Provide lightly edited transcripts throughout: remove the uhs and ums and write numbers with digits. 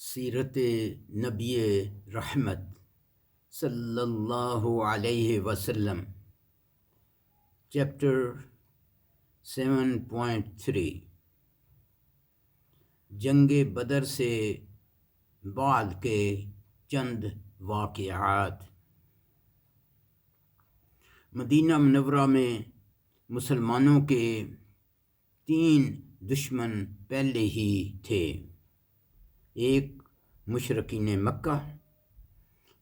سیرت نبی رحمت صلی اللہ علیہ وسلم چیپٹر 7.3 جنگ بدر سے بعد کے چند واقعات۔ مدینہ منورہ میں مسلمانوں کے 3 دشمن پہلے ہی تھے، ایک مشرکین مکہ،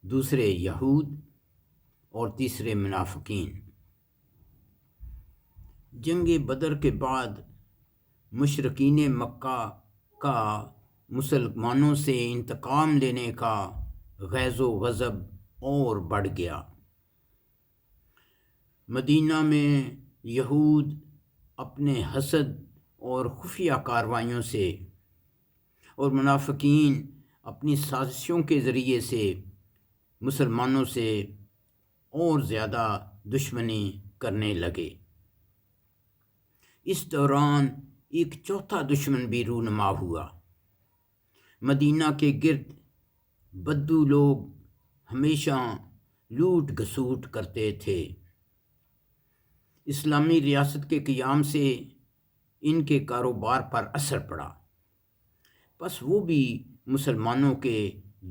دوسرے یہود اور تیسرے منافقین۔ جنگ بدر کے بعد مشرکین مکہ کا مسلمانوں سے انتقام لینے کا غیظ و غضب اور بڑھ گیا۔ مدینہ میں یہود اپنے حسد اور خفیہ کارروائیوں سے اور منافقین اپنی سازشوں کے ذریعے سے مسلمانوں سے اور زیادہ دشمنی کرنے لگے۔ اس دوران ایک چوتھا دشمن بھی رونما ہوا۔ مدینہ کے گرد بدو لوگ ہمیشہ لوٹ گھسوٹ کرتے تھے۔ اسلامی ریاست کے قیام سے ان کے کاروبار پر اثر پڑا، پس وہ بھی مسلمانوں کے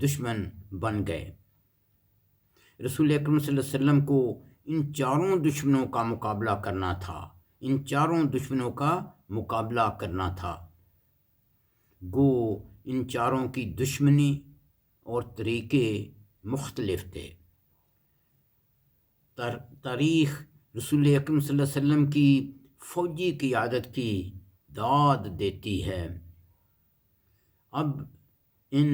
دشمن بن گئے۔ رسول اکرم صلی اللہ علیہ وسلم کو ان چاروں دشمنوں کا مقابلہ کرنا تھا، گو ان چاروں کی دشمنی اور طریقے مختلف تھے۔ تاریخ رسول اکرم صلی اللہ علیہ وسلم کی فوجی قیادت کی داد دیتی ہے۔ اب ان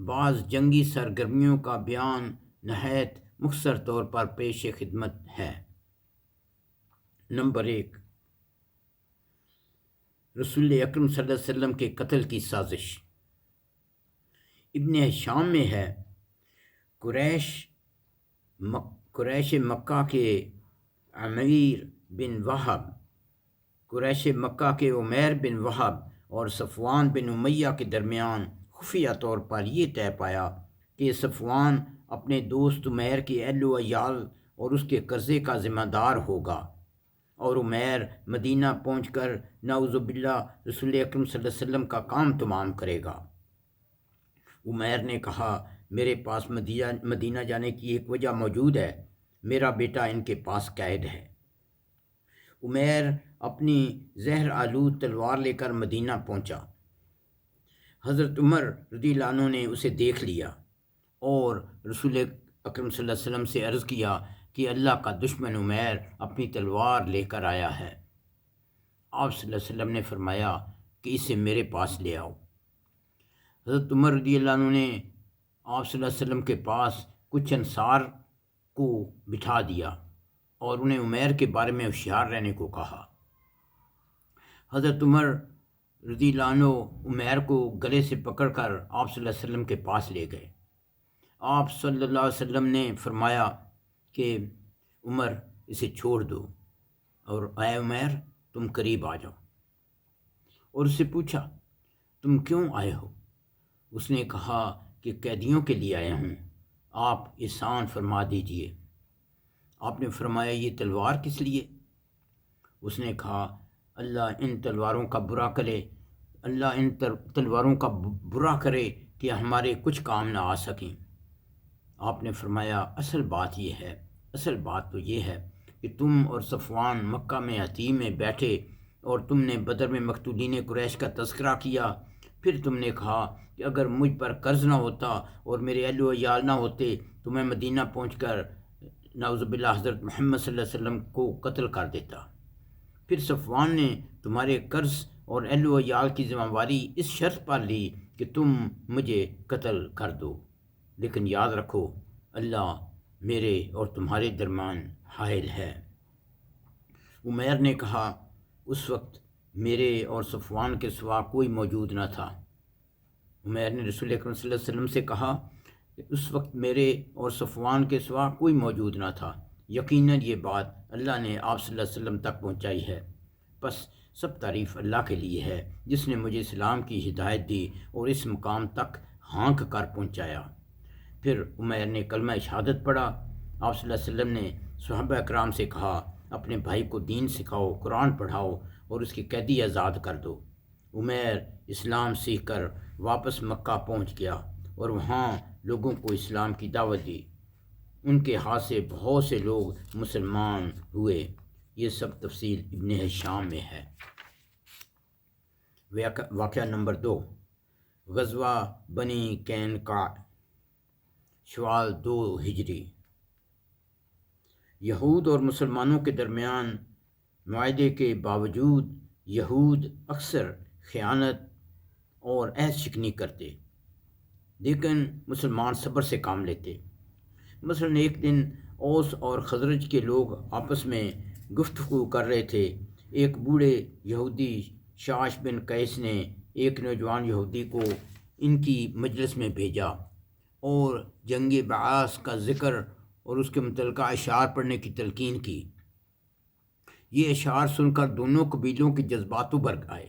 بعض جنگی سرگرمیوں کا بیان نہایت مختصر طور پر پیش خدمت ہے۔ نمبر 1، رسول اکرم صلی اللہ علیہ وسلم کے قتل کی سازش۔ ابن ہشام میں ہے، قریش مکہ کے عمیر بن وہب اور صفوان بن امیہ کے درمیان خفیہ طور پر یہ طے پایا کہ صفوان اپنے دوست عمیر کے اہل و عیال اور اس کے قرضے کا ذمہ دار ہوگا، اور عمیر مدینہ پہنچ کر نعوذ باللہ رسول اکرم صلی اللہ علیہ وسلم کا کام تمام کرے گا۔ عمیر نے کہا، میرے پاس مدینہ جانے کی ایک وجہ موجود ہے، میرا بیٹا ان کے پاس قید ہے۔ عمیر اپنی زہر آلود تلوار لے کر مدینہ پہنچا۔ حضرت عمر رضی اللہ عنہ نے اسے دیکھ لیا اور رسول اکرم صلی اللہ علیہ وسلم سے عرض کیا کہ اللہ کا دشمن عمیر اپنی تلوار لے کر آیا ہے۔ آپ صلی اللہ علیہ وسلم نے فرمایا کہ اسے میرے پاس لے آؤ۔ حضرت عمر رضی اللہ عنہ نے آپ صلی اللہ علیہ وسلم کے پاس کچھ انصار کو بٹھا دیا اور انہیں عمیر کے بارے میں ہوشیار رہنے کو کہا۔ حضرت عمر رضی اللہ عنہ عمیر کو گلے سے پکڑ کر آپ صلی اللہ علیہ وسلم کے پاس لے گئے۔ آپ صلی اللہ علیہ وسلم نے فرمایا کہ عمر اسے چھوڑ دو، اور اے عمیر تم قریب آ جاؤ، اور اس سے پوچھا تم کیوں آئے ہو؟ اس نے کہا کہ قیدیوں کے لیے آیا ہوں، آپ احسان فرما دیجئے۔ آپ نے فرمایا یہ تلوار کس لیے؟ اس نے کہا اللہ ان تلواروں کا برا کرے کہ ہمارے کچھ کام نہ آ سکیں۔ آپ نے فرمایا اصل بات تو یہ ہے کہ تم اور صفوان مکہ میں حتیم میں بیٹھے اور تم نے بدر میں مقتولین قریش کا تذکرہ کیا، پھر تم نے کہا کہ اگر مجھ پر قرض نہ ہوتا اور میرے اہل و عیال نہ ہوتے تو میں مدینہ پہنچ کر نعوذ باللہ حضرت محمد صلی اللہ علیہ وسلم کو قتل کر دیتا۔ پھر صفوان نے تمہارے قرض اور اہل و عیال کی ذمہ داری اس شرط پر لی کہ تم مجھے قتل کر دو، لیکن یاد رکھو اللہ میرے اور تمہارے درمیان حائل ہے۔ عمیر نے کہا اس وقت میرے اور صفوان کے سوا کوئی موجود نہ تھا۔ عمیر نے رسول اکرم صلی اللہ علیہ وسلم سے کہا کہ اس وقت میرے اور صفوان کے سوا کوئی موجود نہ تھا، یقیناً یہ بات اللہ نے آپ صلی اللہ علیہ وسلم تک پہنچائی ہے، بس سب تعریف اللہ کے لیے ہے جس نے مجھے اسلام کی ہدایت دی اور اس مقام تک ہانک کر پہنچایا۔ پھر عمیر نے کلمہ شہادت پڑھا۔ آپ صلی اللہ علیہ وسلم نے صحابہ اکرام سے کہا، اپنے بھائی کو دین سکھاؤ، قرآن پڑھاؤ اور اس کی قیدی آزاد کر دو۔ عمیر اسلام سیکھ کر واپس مکہ پہنچ گیا اور وہاں لوگوں کو اسلام کی دعوت دی۔ ان کے ہاتھ سے بہت سے لوگ مسلمان ہوئے۔ یہ سب تفصیل ابن ہشام میں ہے۔ واقعہ نمبر 2، غزوہ بنی قینقاع، شوال 2 ہجری۔ یہود اور مسلمانوں کے درمیان معاہدے کے باوجود یہود اکثر خیانت اور عہد شکنی کرتے، لیکن مسلمان صبر سے کام لیتے۔ مثلاً ایک دن اوس اور خزرج کے لوگ آپس میں گفتگو کر رہے تھے۔ ایک بوڑھے یہودی شاش بن قیس نے ایک نوجوان یہودی کو ان کی مجلس میں بھیجا اور جنگ بعاث کا ذکر اور اس کے متعلقہ اشعار پڑھنے کی تلقین کی۔ یہ اشعار سن کر دونوں قبیلوں کے جذبات ابھر آئے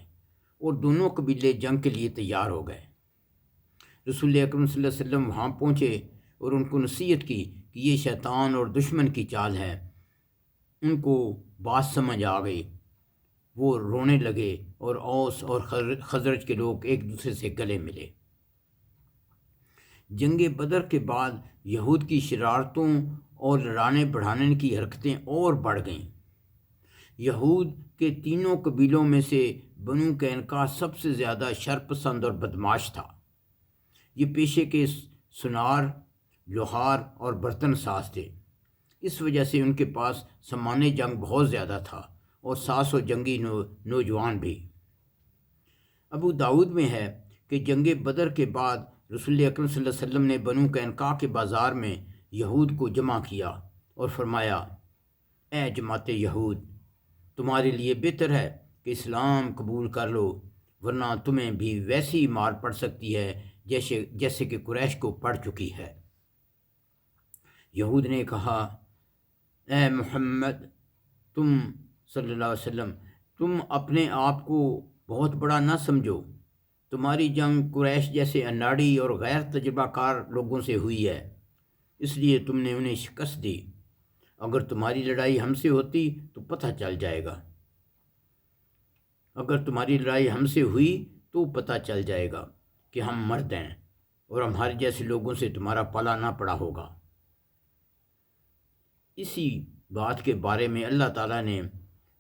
اور دونوں قبیلے جنگ کے لیے تیار ہو گئے۔ رسول اکرم صلی اللہ علیہ وسلم وہاں پہنچے اور ان کو نصیحت کی کہ یہ شیطان اور دشمن کی چال ہے۔ ان کو بات سمجھ آ گئی، وہ رونے لگے اور اوس اور خزرج کے لوگ ایک دوسرے سے گلے ملے۔ جنگ بدر کے بعد یہود کی شرارتوں اور لڑانے بڑھانے کی حرکتیں اور بڑھ گئیں۔ یہود کے تینوں قبیلوں میں سے بنو قینقاع سب سے زیادہ شرپسند اور بدماش تھا۔ یہ پیشے کے سنار، لوہار اور برتن ساز تھے۔ اس وجہ سے ان کے پاس سامان جنگ بہت زیادہ تھا اور 700 جنگی نوجوان بھی۔ ابو داود میں ہے کہ جنگ بدر کے بعد رسول اکرم صلی اللہ علیہ وسلم نے بنو قینقاع کے بازار میں یہود کو جمع کیا اور فرمایا، اے جماعت یہود، تمہارے لیے بہتر ہے کہ اسلام قبول کر لو، ورنہ تمہیں بھی ویسی مار پڑ سکتی ہے جیسے کہ قریش کو پڑ چکی ہے۔ یہود نے کہا، اے محمد تم صلی اللہ علیہ وسلم، تم اپنے آپ کو بہت بڑا نہ سمجھو۔ تمہاری جنگ قریش جیسے اناڑی اور غیر تجربہ کار لوگوں سے ہوئی ہے، اس لیے تم نے انہیں شکست دی۔ اگر تمہاری لڑائی ہم سے ہوتی تو پتہ چل جائے گا، اگر تمہاری لڑائی ہم سے ہوئی تو پتہ چل جائے گا کہ ہم مرد ہیں اور ہمارے جیسے لوگوں سے تمہارا پالا نہ پڑا ہوگا۔ اسی بات کے بارے میں اللہ تعالیٰ نے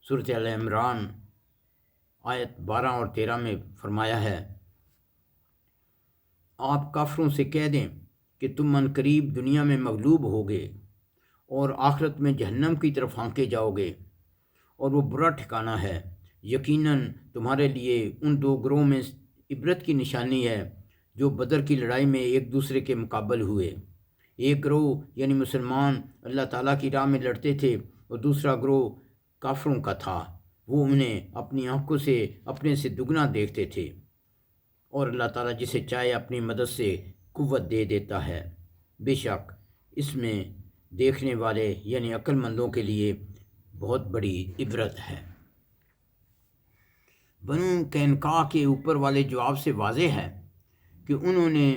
سورۃ آل عمران آیت 12 اور 13 میں فرمایا ہے، آپ کافروں سے کہہ دیں کہ تم من قریب دنیا میں مغلوب ہوگے اور آخرت میں جہنم کی طرف ہانکے جاؤ گے، اور وہ برا ٹھکانہ ہے۔ یقیناً تمہارے لیے ان 2 گروہوں میں عبرت کی نشانی ہے جو بدر کی لڑائی میں ایک دوسرے کے مقابل ہوئے۔ ایک گروہ یعنی مسلمان اللہ تعالیٰ کی راہ میں لڑتے تھے اور دوسرا گروہ کافروں کا تھا، وہ انہیں اپنی آنکھوں سے اپنے سے دگنا دیکھتے تھے، اور اللہ تعالیٰ جسے چاہے اپنی مدد سے قوت دے دیتا ہے۔ بے شک اس میں دیکھنے والے یعنی عقل مندوں کے لیے بہت بڑی عبرت ہے۔ بنو قینقاع کے اوپر والے جواب سے واضح ہے کہ انہوں نے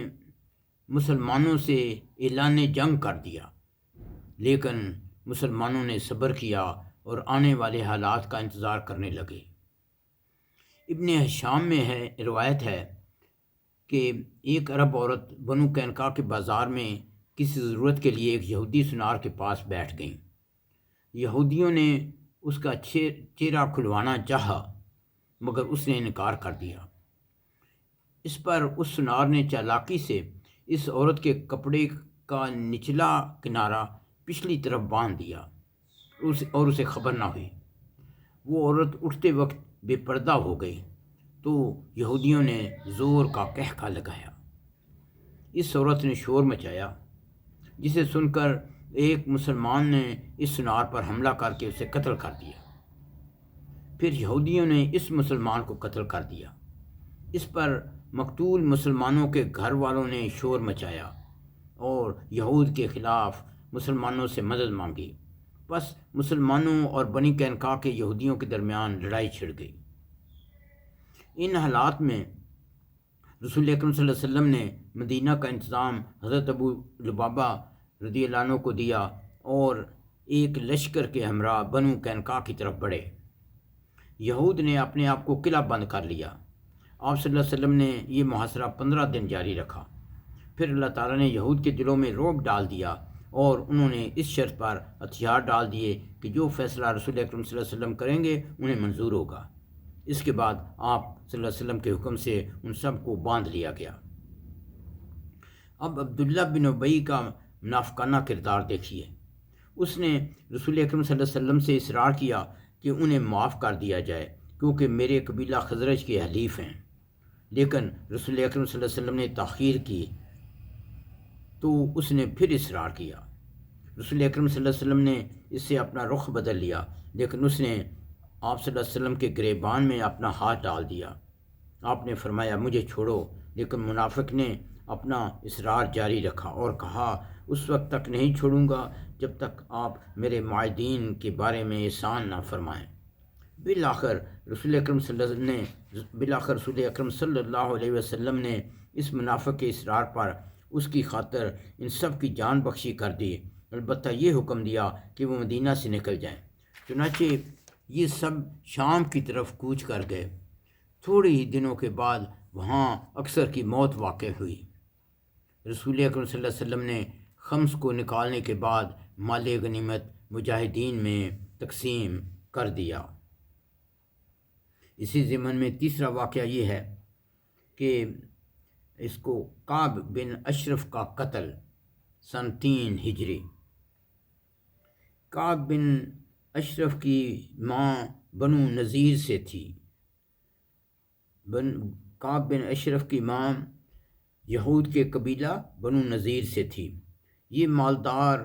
مسلمانوں سے اعلان جنگ کر دیا، لیکن مسلمانوں نے صبر کیا اور آنے والے حالات کا انتظار کرنے لگے۔ ابن ہشام میں روایت ہے کہ ایک عرب عورت بنو قینقاع کے بازار میں کسی ضرورت کے لیے ایک یہودی سنار کے پاس بیٹھ گئیں۔ یہودیوں نے اس کا چہرہ کھلوانا چاہا مگر اس نے انکار کر دیا۔ اس پر اس سنار نے چالاکی سے اس عورت کے کپڑے کا نچلا کنارہ پچھلی طرف باندھ دیا اور اسے خبر نہ ہوئی۔ وہ عورت اٹھتے وقت بے پردہ ہو گئی تو یہودیوں نے زور کا قہقہ لگایا۔ اس عورت نے شور مچایا، جسے سن کر ایک مسلمان نے اس سنار پر حملہ کر کے اسے قتل کر دیا۔ پھر یہودیوں نے اس مسلمان کو قتل کر دیا۔ اس پر مقتول مسلمانوں کے گھر والوں نے شور مچایا اور یہود کے خلاف مسلمانوں سے مدد مانگی۔ پس مسلمانوں اور بنی قینقاع کے یہودیوں کے درمیان لڑائی چھڑ گئی۔ ان حالات میں رسول اکرم صلی اللہ علیہ وسلم نے مدینہ کا انتظام حضرت ابو لبابہ رضی اللہ عنہ کو دیا اور ایک لشکر کے ہمراہ بنو قینقاع کی طرف بڑھے۔ یہود نے اپنے آپ کو قلعہ بند کر لیا۔ آپ صلی اللہ علیہ وسلم نے یہ محاصرہ 15 دن جاری رکھا۔ پھر اللہ تعالیٰ نے یہود کے دلوں میں رعب ڈال دیا اور انہوں نے اس شرط پر ہتھیار ڈال دیے کہ جو فیصلہ رسول اکرم صلی اللہ علیہ وسلم کریں گے انہیں منظور ہوگا۔ اس کے بعد آپ صلی اللہ علیہ وسلم کے حکم سے ان سب کو باندھ لیا گیا۔ اب عبداللہ بن ابی کا منافقانہ کردار دیکھیے۔ اس نے رسول اکرم صلی اللہ علیہ وسلم سے اصرار کیا کہ انہیں معاف کر دیا جائے کیونکہ میرے قبیلہ خزرج کے حلیف ہیں، لیکن رسول اکرم صلی اللہ علیہ وسلم نے تاخیر کی تو اس نے پھر اصرار کیا۔ رسول اکرم صلی اللہ علیہ وسلم نے اس سے اپنا رخ بدل لیا، لیکن اس نے آپ صلی اللہ علیہ وسلم کے گریبان میں اپنا ہاتھ ڈال دیا۔ آپ نے فرمایا مجھے چھوڑو، لیکن منافق نے اپنا اصرار جاری رکھا اور کہا اس وقت تک نہیں چھوڑوں گا جب تک آپ میرے معاہدین کے بارے میں احسان نہ فرمائیں۔ بالآخر رسول اکرم صلی اللہ علیہ وسلم نے اس منافق کے اصرار پر اس کی خاطر ان سب کی جان بخشی کر دی، البتہ یہ حکم دیا کہ وہ مدینہ سے نکل جائیں۔ چنانچہ یہ سب شام کی طرف کوچ کر گئے۔ تھوڑے ہی دنوں کے بعد وہاں اکثر کی موت واقع ہوئی۔ رسول اکرم صلی اللہ علیہ وسلم نے خمس کو نکالنے کے بعد مال غنیمت مجاہدین میں تقسیم کر دیا۔ اسی ضمن میں تیسرا واقعہ یہ ہے کہ اس کو کعب بن اشرف کا قتل سن 3 ہجری۔ کعب بن اشرف کی ماں بنو نذیر سے تھی۔ کعب بن اشرف کی ماں یہود کے قبیلہ بنو نذیر سے تھی۔ یہ مالدار،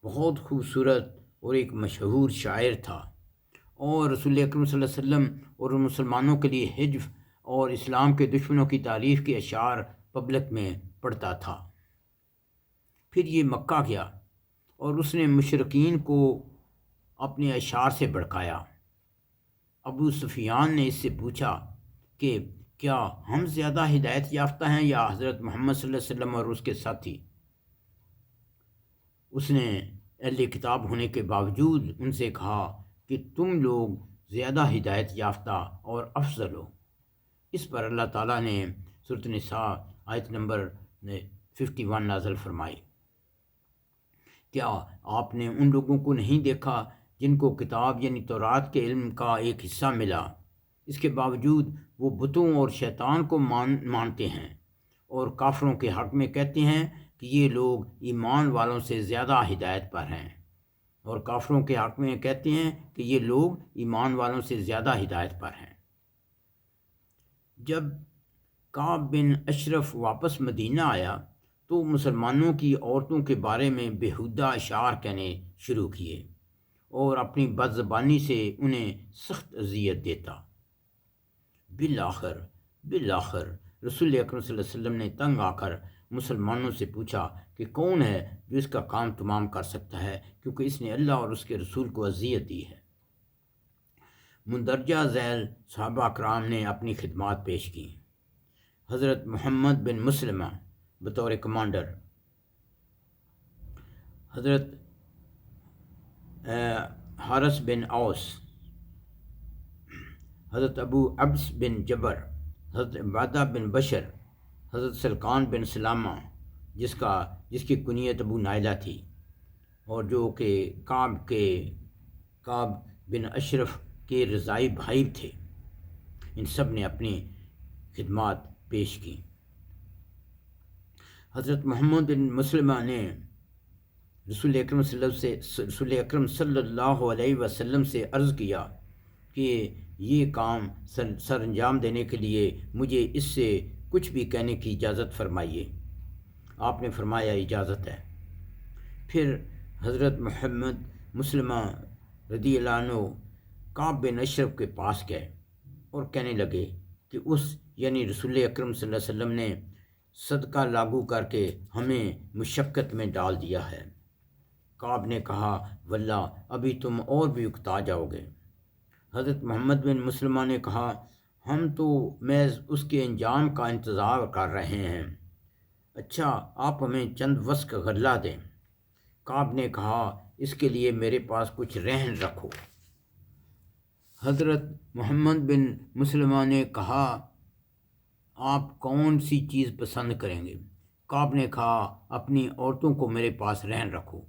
بہت خوبصورت اور ایک مشہور شاعر تھا، اور رسول اکرم صلی اللہ علیہ وسلم اور مسلمانوں کے لیے حجف اور اسلام کے دشمنوں کی تعریف کے اشعار پبلک میں پڑھتا تھا۔ پھر یہ مکہ گیا اور اس نے مشرکین کو اپنے اشعار سے بھڑکایا۔ ابو سفیان نے اس سے پوچھا کہ کیا ہم زیادہ ہدایت یافتہ ہیں یا حضرت محمد صلی اللہ علیہ وسلم اور اس کے ساتھی؟ اس نے اہل کتاب ہونے کے باوجود ان سے کہا کہ تم لوگ زیادہ ہدایت یافتہ اور افضل ہو۔ اس پر اللہ تعالیٰ نے سورۃ النساء آیت نمبر 51 نازل فرمائی۔ کیا آپ نے ان لوگوں کو نہیں دیکھا جن کو کتاب یعنی تورات کے علم کا ایک حصہ ملا، اس کے باوجود وہ بتوں اور شیطان کو مانتے ہیں اور کافروں کے حق میں کہتے ہیں کہ یہ لوگ ایمان والوں سے زیادہ ہدایت پر ہیں، اور کافروں کے حق میں کہتے ہیں کہ یہ لوگ ایمان والوں سے زیادہ ہدایت پر ہیں۔ جب کعب بن اشرف واپس مدینہ آیا تو مسلمانوں کی عورتوں کے بارے میں بیہودہ اشعار کہنے شروع کیے اور اپنی بد زبانی سے انہیں سخت اذیت دیتا۔ بالآخر رسول اکرم صلی اللہ علیہ وسلم نے تنگ آ کر مسلمانوں سے پوچھا کہ کون ہے جو اس کا کام تمام کر سکتا ہے، کیونکہ اس نے اللہ اور اس کے رسول کو اذیت دی ہے۔ مندرجہ ذیل صحابہ اکرام نے اپنی خدمات پیش کی۔ حضرت محمد بن مسلمہ بطور کمانڈر، حضرت حارث بن اوس، حضرت ابو عبس بن جبر، حضرت عبادہ بن بشر، حضرت سلقان بن سلامہ جس کی کنیت ابو نائلہ تھی، اور جو کہ کعب بن اشرف کے رضائی بھائی تھے، ان سب نے اپنی خدمات پیش کی۔ حضرت محمد بن مسلمہ نے رسول اکرم صلی اللہ علیہ وسلم سے عرض کیا کہ یہ کام سر انجام دینے کے لیے مجھے اس سے کچھ بھی کہنے کی اجازت فرمائیے۔ آپ نے فرمایا اجازت ہے۔ پھر حضرت محمد مسلمہ رضی اللہ عنہ کعب بن اشرف کے پاس گئے اور کہنے لگے کہ یعنی رسول اکرم صلی اللہ علیہ وسلم نے صدقہ لاگو کر کے ہمیں مشقت میں ڈال دیا ہے۔ کعب نے کہا واللہ ابھی تم اور بھی اکتا جاؤ گے۔ حضرت محمد بن مسلمہ نے کہا ہم تو محض اس کے انجام کا انتظار کر رہے ہیں۔ اچھا، آپ ہمیں چند وسق غلہ دیں۔ کعب نے کہا، اس کے لیے میرے پاس کچھ رہن رکھو۔ حضرت محمد بن مسلمہ نے کہا، آپ کون سی چیز پسند کریں گے؟ کعب نے کہا، اپنی عورتوں کو میرے پاس رہن رکھو۔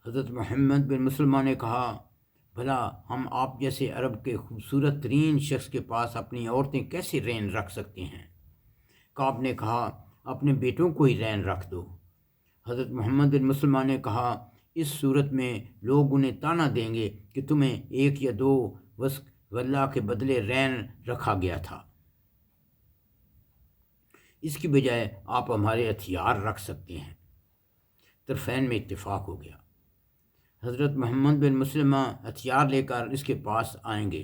حضرت محمد بن مسلمہ نے کہا، بھلا ہم آپ جیسے عرب کے خوبصورت ترین شخص کے پاس اپنی عورتیں کیسے رہن رکھ سکتے ہیں؟ کعب نے کہا، اپنے بیٹوں کو ہی رہن رکھ دو۔ حضرت محمد بن مسلمہ نے کہا، اس صورت میں لوگ انہیں تانا دیں گے کہ تمہیں 1 یا 2 وسق غلہ کے بدلے رہن رکھا گیا تھا، اس کی بجائے آپ ہمارے ہتھیار رکھ سکتے ہیں۔ طرفین میں اتفاق ہو گیا۔ حضرت محمد بن مسلمہ ہتھیار لے کر اس کے پاس آئیں گے۔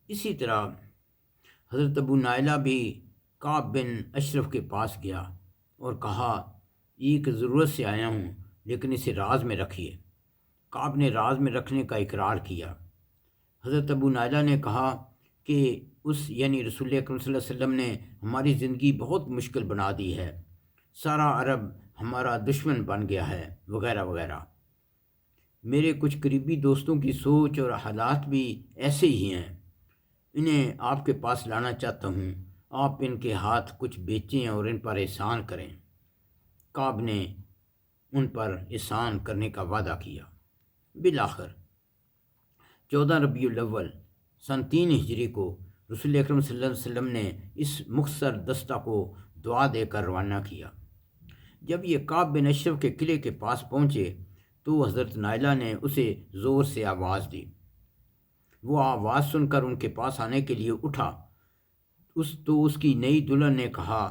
اسی طرح حضرت ابو نائلہ بھی کعب بن اشرف کے پاس گیا اور کہا، ایک ضرورت سے آیا ہوں، لیکن اسے راز میں رکھیے۔ کعب نے راز میں رکھنے کا اقرار کیا۔ حضرت ابو نائلہ نے کہا کہ یعنی رسول اکرم صلی اللہ علیہ وسلم نے ہماری زندگی بہت مشکل بنا دی ہے، سارا عرب ہمارا دشمن بن گیا ہے، وغیرہ وغیرہ۔ میرے کچھ قریبی دوستوں کی سوچ اور حالات بھی ایسے ہی ہیں، انہیں آپ کے پاس لانا چاہتا ہوں، آپ ان کے ہاتھ کچھ بیچیں اور ان پر احسان کریں۔ کعب نے ان پر احسان کرنے کا وعدہ کیا۔ بالآخر 14 ربیع الاول سن 3 ہجری کو رسول اکرم صلی اللہ علیہ وسلم نے اس مختصر دستہ کو دعا دے کر روانہ کیا۔ جب یہ کعب بن اشرف کے قلعے کے پاس پہنچے تو حضرت نائلہ نے اسے زور سے آواز دی۔ وہ آواز سن کر ان کے پاس آنے کے لیے اٹھا اس کی نئی دلہن نے کہا،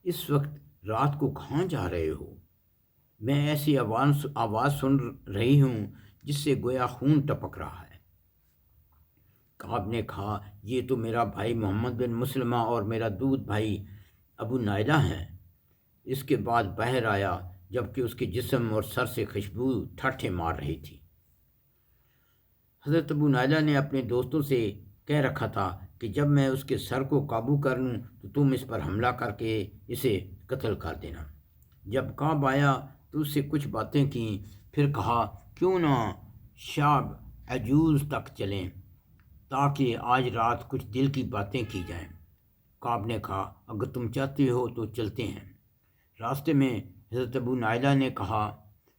اس وقت رات کو کہاں جا رہے ہو؟ میں ایسی آواز سن رہی ہوں جس سے گویا خون ٹپک رہا ہے۔ کعب نے کہا، یہ تو میرا بھائی محمد بن مسلمہ اور میرا دودھ بھائی ابو نائلہ ہے۔ اس کے بعد باہر آیا جبکہ اس کے جسم اور سر سے خوشبو ٹھاٹھیں مار رہی تھی۔ حضرت ابو نائلہ نے اپنے دوستوں سے کہہ رکھا تھا کہ جب میں اس کے سر کو قابو کر لوں تو تم اس پر حملہ کر کے اسے قتل کر دینا۔ جب کعب آیا تو اس سے کچھ باتیں کیں، پھر کہا، کیوں نہ شاب عجوز تک چلیں تاکہ آج رات کچھ دل کی باتیں کی جائیں۔ کعب نے کہا، اگر تم چاہتے ہو تو چلتے ہیں۔ راستے میں حضرت ابو نائلہ نے کہا،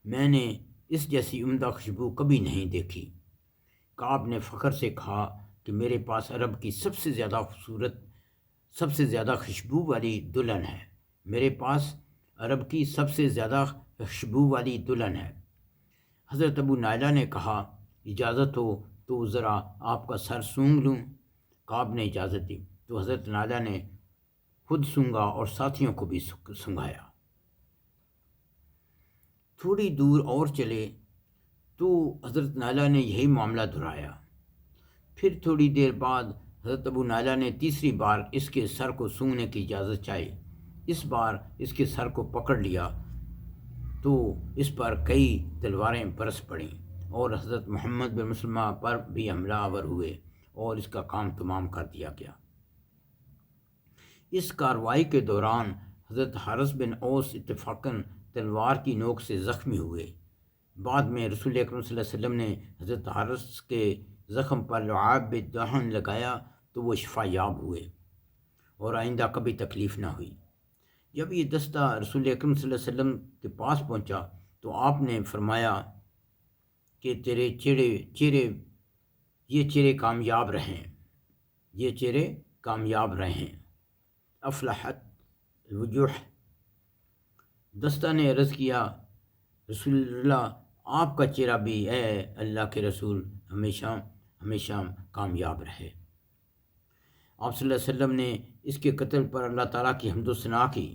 میں نے اس جیسی عمدہ خوشبو کبھی نہیں دیکھی۔ کعب نے فخر سے کہا کہ میرے پاس عرب کی سب سے زیادہ خوبصورت، سب سے زیادہ خوشبو والی دلہن ہے، میرے پاس عرب کی سب سے زیادہ خوشبو والی دلہن ہے۔ حضرت ابو نائلہ نے کہا، اجازت ہو تو ذرا آپ کا سر سونگھ لوں؟ کعب نے اجازت دی تو حضرت نائلہ نے خود سونگھا اور ساتھیوں کو بھی سونگھایا۔ تھوڑی دور اور چلے تو حضرت نائلہ نے یہی معاملہ دہرایا۔ پھر تھوڑی دیر بعد حضرت ابو نائلہ نے تیسری بار اس کے سر کو سونگھنے کی اجازت چاہی۔ اس بار اس کے سر کو پکڑ لیا تو اس پر کئی تلواریں برس پڑیں اور حضرت محمد بن مسلمہ پر بھی حملہ آور ہوئے اور اس کا کام تمام کر دیا گیا۔ اس کارروائی کے دوران حضرت حارث بن اوس اتفاقاً تلوار کی نوک سے زخمی ہوئے۔ بعد میں رسول اکرم صلی اللہ علیہ وسلم نے حضرت حارث کے زخم پر لعاب دہن لگایا تو وہ شفا یاب ہوئے اور آئندہ کبھی تکلیف نہ ہوئی۔ جب یہ دستہ رسول اکرم صلی اللہ علیہ وسلم کے پاس پہنچا تو آپ نے فرمایا کہ تیرے یہ چہرے کامیاب رہیں، یہ چہرے کامیاب رہیں، افلحت الوجوہ۔ دستہ نے عرض کیا، رسول اللہ آپ کا چہرہ بھی اے اللہ کے رسول ہمیشہ ہمیشہ کامیاب رہے۔ آپ صلی اللہ علیہ وسلم نے اس کے قتل پر اللہ تعالیٰ کی حمد و ثنا کی۔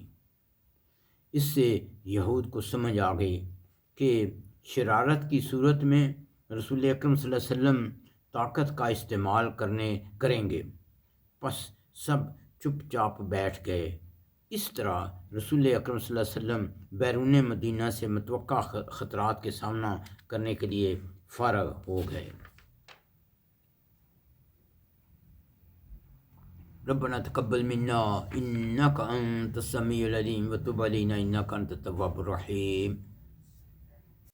اس سے یہود کو سمجھ آ گئی کہ شرارت کی صورت میں رسول اکرم صلی اللہ علیہ وسلم طاقت کا استعمال کریں گے، پس سب چپ چاپ بیٹھ گئے۔ اس طرح رسول اکرم صلی اللہ علیہ وسلم بیرون مدینہ سے متوقع خطرات کے سامنا کرنے کے لیے فارغ ہو گئے۔ ربنا تقبل منا انك انت السميع العليم وتب علينا انك انت التواب الرحيم.